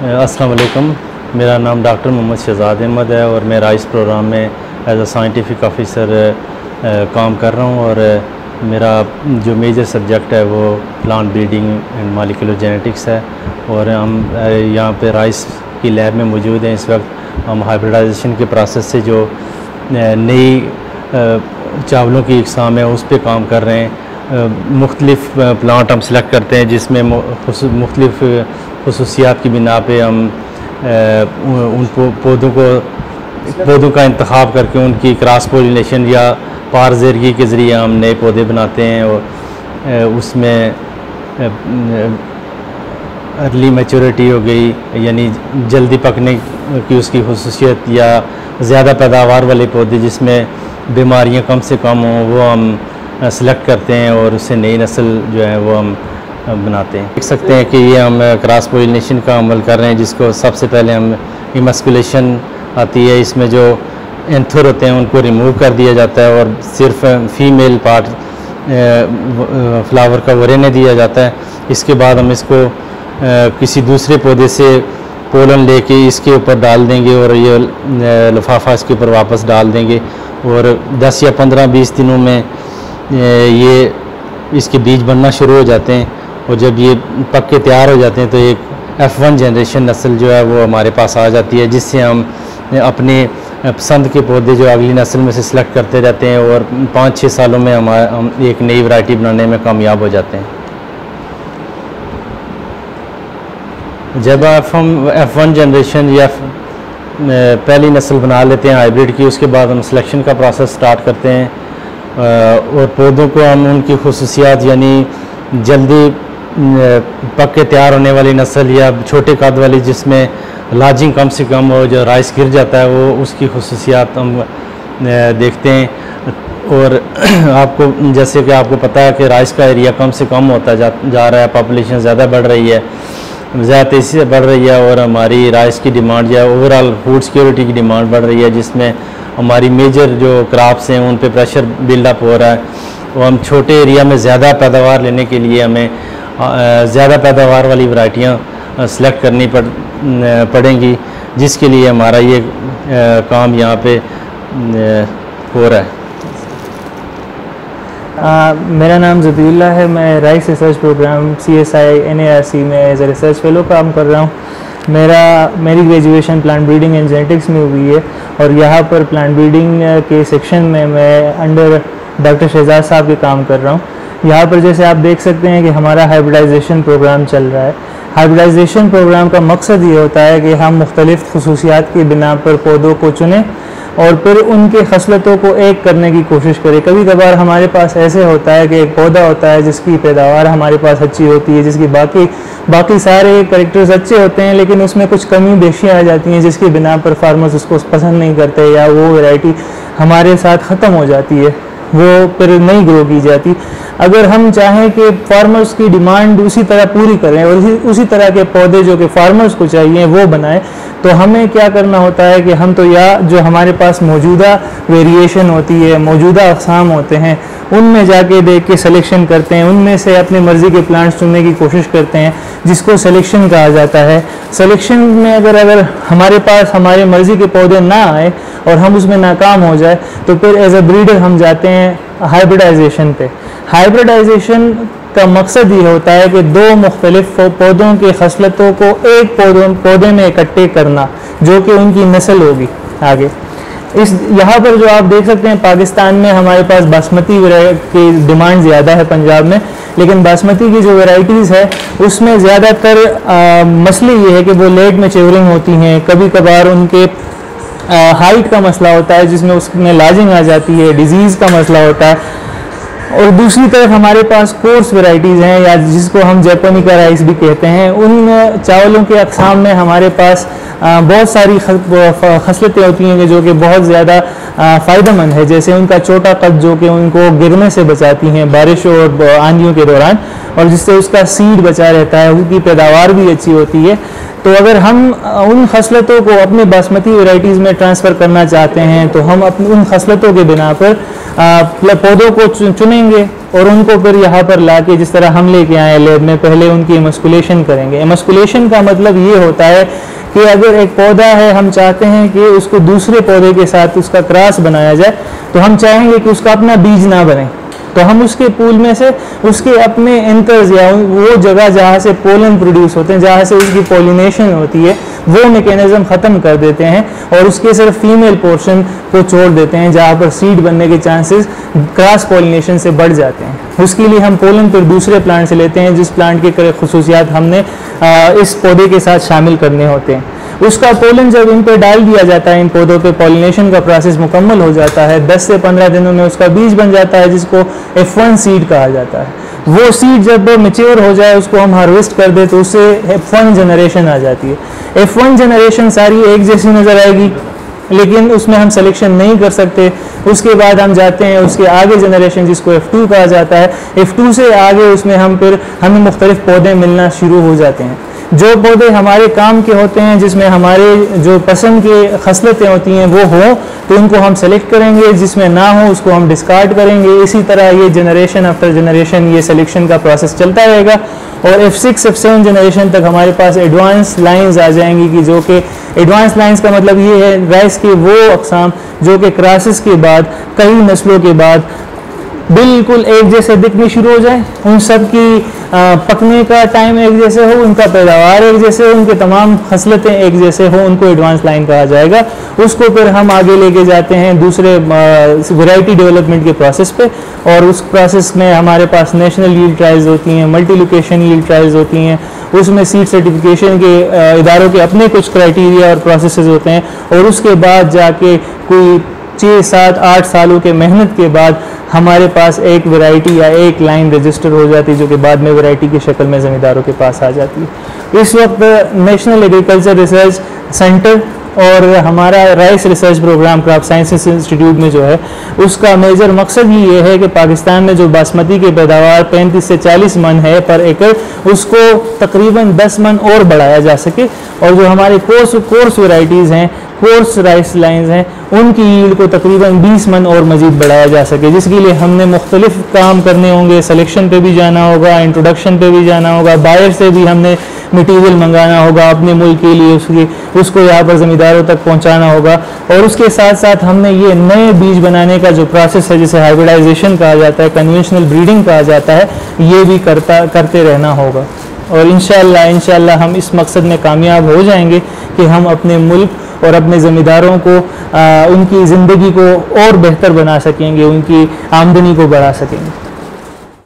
अस्सलाम वालेकुम। मेरा नाम डॉक्टर मोहम्मद शहजाद अहमद है और मैं राइस प्रोग्राम में एज अ साइंटिफिक ऑफिसर काम कर रहा हूँ। और मेरा जो मेजर सब्जेक्ट है वो plant breeding and molecular genetics है। और हम यहाँ पे राइस की लैब में मौजूद हैं। इस वक्त हम हाइब्रिडाइजेशन के प्रोसेस से जो नई चावलों की इकसाम है उस पर काम कर रहे हैं। मुख्तलिफ प्लांट हम सेलेक्ट करते हैं जिसमें मुख्तलिफ खसूसियात की बिना पे हम उन पौधों का इंतखाब करके उनकी क्रॉस पोलिनेशन या पारजेरगी के ज़रिए हम नए पौधे बनाते हैं। और उसमें अर्ली मैच्योरिटी हो गई, यानी जल्दी पकने की उसकी खसूसियत, या ज़्यादा पैदावार वाले पौधे जिसमें बीमारियां कम से कम हों वो हम सेलेक्ट करते हैं और उससे नई नस्ल जो है वो हम बनाते हैं। देख सकते हैं कि ये हम क्रॉस पोलिनेशन का अमल कर रहे हैं, जिसको सबसे पहले हम इमस्कुलेशन आती है। इसमें जो एंथर होते हैं उनको रिमूव कर दिया जाता है और सिर्फ फीमेल पार्ट फ्लावर का वो रहने दिया जाता है। इसके बाद हम इसको किसी दूसरे पौधे से पोलन लेके इसके ऊपर डाल देंगे और ये लिफाफा इसके ऊपर वापस डाल देंगे। और 10 या 15-20 दिनों में ये इसके बीज बनना शुरू हो जाते हैं। और जब ये पक के तैयार हो जाते हैं तो एक F1 जनरेशन नस्ल जो है वो हमारे पास आ जाती है, जिससे हम अपने पसंद के पौधे जो अगली नस्ल में से सिलेक्ट करते रहते हैं और 5-6 सालों में हम एक नई वैरायटी बनाने में कामयाब हो जाते हैं। जब हम F1 जनरेशन या पहली नस्ल बना लेते हैं हाइब्रिड की, उसके बाद हम सिलेक्शन का प्रोसेस स्टार्ट करते हैं और पौधों को हम उनकी खसूसियात यानी जल्दी पक के तैयार होने वाली नस्ल या छोटे कद वाली जिसमें लाजिंग कम से कम हो, जो राइस गिर जाता है, वो उसकी खसूसियात हम देखते हैं। और आपको जैसे कि आपको पता है कि राइस का एरिया कम से कम होता जा रहा है, पॉपुलेशन ज़्यादा बढ़ रही है, ज़्यादा तेज़ी से बढ़ रही है और हमारी राइस की डिमांड जो है ओवरऑल फूड सिक्योरिटी की डिमांड बढ़ रही है, जिसमें हमारी मेजर जो क्रॉप्स हैं उन पे प्रेशर बिल्डअप हो रहा है। और हम छोटे एरिया में ज़्यादा पैदावार लेने के लिए हमें ज़्यादा पैदावार वाली वैरायटियाँ सेलेक्ट करनी पड़ेंगी, जिसके लिए हमारा ये काम यहाँ पे हो रहा है। मेरा नाम ज़बीउल्लाह है। मैं rice research program CSI NARC में एज ए रिसर्च फेलो काम कर रहा हूँ। मेरी graduation plant breeding and genetics में हुई है और यहाँ पर प्लांट ब्रीडिंग के सेक्शन में मैं अंडर डॉक्टर शहजाद साहब के काम कर रहा हूँ। यहाँ पर जैसे आप देख सकते हैं कि हमारा हाइब्रिडाइजेशन प्रोग्राम चल रहा है। हाइब्रिडाइजेशन प्रोग्राम का मकसद ये होता है कि हम मुख्तलिफ़ खसूसियात की बिना पर पौधों को चुनें और फिर उनके खसलतों को एक करने की कोशिश करें। कभी कभार हमारे पास ऐसे होता है कि एक पौधा होता है जिसकी पैदावार हमारे पास अच्छी होती है, जिसकी बाकी सारे कैरेक्टर्स अच्छे होते हैं, लेकिन उसमें कुछ कमी बेशियाँ आ जाती हैं जिसकी बिना पर फार्मर्स उसको पसंद नहीं करते या वो वैरायटी हमारे साथ ख़त्म हो जाती है, वो फिर नहीं ग्रो की जाती। अगर हम चाहें कि फार्मर्स की डिमांड उसी तरह पूरी करें और उसी तरह के पौधे जो कि फार्मर्स को चाहिए वो बनाएं, तो हमें क्या करना होता है कि हम तो या जो हमारे पास मौजूदा वेरिएशन होती है, मौजूदा अक़साम होते हैं, उनमें जाके देख के सिलेक्शन करते हैं, उनमें से अपनी मर्ज़ी के प्लांट्स चुनने की कोशिश करते हैं, जिसको सिलेक्शन कहा जाता है। सिलेक्शन में अगर हमारे पास हमारे मर्ज़ी के पौधे ना आए और हम उसमें नाकाम हो जाए तो फिर एज अ ब्रीडर हम जाते हैं हाइब्रिडाइजेशन पे। हाइब्रिडाइजेशन का मकसद ये होता है कि दो मुख्तलिफ पौधों की खसलतों को एक पौधे में इकट्ठे करना जो कि उनकी नस्ल होगी आगे। यहाँ पर जो आप देख सकते हैं पाकिस्तान में हमारे पास बासमती की डिमांड ज़्यादा है पंजाब में, लेकिन बासमती की जो वैरायटीज़ है उसमें ज़्यादातर मसले ये है कि वो लेट मैच्योरिंग होती हैं। कभी कभार उनके हाइट का मसला होता है जिसमें उसमें लाजिंग आ जाती है, डिजीज़ का मसला होता है। और दूसरी तरफ हमारे पास कोर्स वैरायटीज़ हैं या जिसको हम जैपोनिका राइस भी कहते हैं। उन चावलों के अक़साम में हमारे पास बहुत सारी खसलतें होती हैं जो कि बहुत ज़्यादा फ़ायदेमंद है, जैसे उनका छोटा कद जो कि उनको गिरने से बचाती हैं बारिश और आंधियों के दौरान, और जिससे उसका सीड बचा रहता है, उनकी पैदावार भी अच्छी होती है। तो अगर हम उन खसलतों को अपने बासमती वैरायटीज़ में ट्रांसफ़र करना चाहते हैं तो हम अपनी उन खसलतों के बिना पर पौधों को चुनेंगे और उनको फिर यहाँ पर ला के, जिस तरह हम लेके आए लैब में, पहले उनकी एमस्कुलेशन करेंगे। एमस्कुलेशन का मतलब ये होता है कि अगर एक पौधा है, हम चाहते हैं कि उसको दूसरे पौधे के साथ उसका क्रॉस बनाया जाए, तो हम चाहेंगे कि उसका अपना बीज ना बने, तो हम उसके पूल में से उसके अपने एंकर्स या वो जगह जहाँ से पोलन प्रोड्यूस होते हैं, जहाँ से उसकी पॉलिनेशन होती है, वो मैकेनिज्म ख़त्म कर देते हैं और उसके सिर्फ फीमेल पोर्शन को छोड़ देते हैं, जहाँ पर सीड बनने के चांसेस क्रॉस पॉलिनेशन से बढ़ जाते हैं। उसके लिए हम पोलन फिर दूसरे प्लांट से लेते हैं, जिस प्लांट के खुसूसियात हमने इस पौधे के साथ शामिल करने होते हैं। उसका पोलन जब इन पे डाल दिया जाता है, इन पौधों पे पॉलिनेशन का प्रोसेस मुकम्मल हो जाता है, 10 से 15 दिनों में उसका बीज बन जाता है, जिसको F1 सीड कहा जाता है। वो सीड जब मैच्योर हो जाए, उसको हम हार्वेस्ट कर दे, तो उससे F1 जनरेशन आ जाती है। F1 जनरेशन सारी एक जैसी नज़र आएगी, लेकिन उसमें हम सिलेक्शन नहीं कर सकते। उसके बाद हम जाते हैं उसके आगे जनरेशन, जिसको F2 कहा जाता है। F2 से आगे उसमें हमें मुख्तलिफ पौधे मिलना शुरू हो जाते हैं। जो पौधे हमारे काम के होते हैं, जिसमें हमारे जो पसंद के खसलतें होती हैं वो हों, तो उनको हम सेलेक्ट करेंगे, जिसमें ना हो उसको हम डिस्कार्ड करेंगे। इसी तरह ये जनरेशन आफ्टर जनरेशन ये सिलेक्शन का प्रोसेस चलता रहेगा और F6 F7 जनरेशन तक हमारे पास एडवांस लाइंस आ जाएंगी, कि जो कि एडवांस लाइंस का मतलब ये है राइस के वो अक़साम जो कि क्रॉसेस के बाद, कई नस्लों के बाद बिल्कुल एक जैसे दिखने शुरू हो जाए, उन सब की पकने का टाइम एक जैसे हो, उनका पैदावार एक जैसे हो, उनके तमाम खसलतें एक जैसे हो, उनको एडवांस लाइन कहा जाएगा। उसको फिर हम आगे लेके जाते हैं दूसरे वैरायटी डेवलपमेंट के प्रोसेस पे, और उस प्रोसेस में हमारे पास नेशनल यील्ड ट्रायल्स होती हैं, मल्टी लोकेशन यील्ड ट्रायल्स होती हैं, उसमें सीड सर्टिफिकेशन के इदारों के अपने कुछ क्राइटेरिया और प्रोसेसेस होते हैं, और उसके बाद जाके कोई 6, 7, 8 सालों के मेहनत के बाद हमारे पास एक वैरायटी या एक लाइन रजिस्टर हो जाती है, जो कि बाद में वैरायटी की शक्ल में ज़मींदारों के पास आ जाती है। इस वक्त नेशनल एग्रीकल्चर रिसर्च सेंटर और हमारा rice research program crop sciences institute में जो है, उसका मेजर मकसद ही ये है कि पाकिस्तान में जो बासमती की पैदावार 35 से 40 मन है पर एकड़, उसको तकरीबन 10 मन और बढ़ाया जा सके, और जो हमारे कोर्स वैरायटीज़ हैं, कोर्स राइस लाइन्स हैं, उनकी यील्ड को तकरीबन 20 मन और मज़ीद बढ़ाया जा सके, जिसके लिए हमने मुख्तलिफ काम करने होंगे। सिलेक्शन पे भी जाना होगा, इंट्रोडक्शन पे भी जाना होगा, बायर से भी हमने मटीरियल मंगाना होगा अपने मुल्क के लिए, उसको यहाँ पर ज़मींदारों तक पहुँचाना होगा, और उसके साथ साथ हमने ये नए बीज बनाने का जो प्रोसेस है, जिसे हाइब्रिडाइजेशन कहा जाता है, कन्वेंशनल ब्रीडिंग कहा जाता है, ये भी करते रहना होगा। और इंशाअल्लाह हम इस मकसद में कामयाब हो जाएंगे कि हम अपने मुल्क और अपने ज़मींदारों को उनकी ज़िंदगी को और बेहतर बना सकेंगे, उनकी आमदनी को बढ़ा सकेंगे।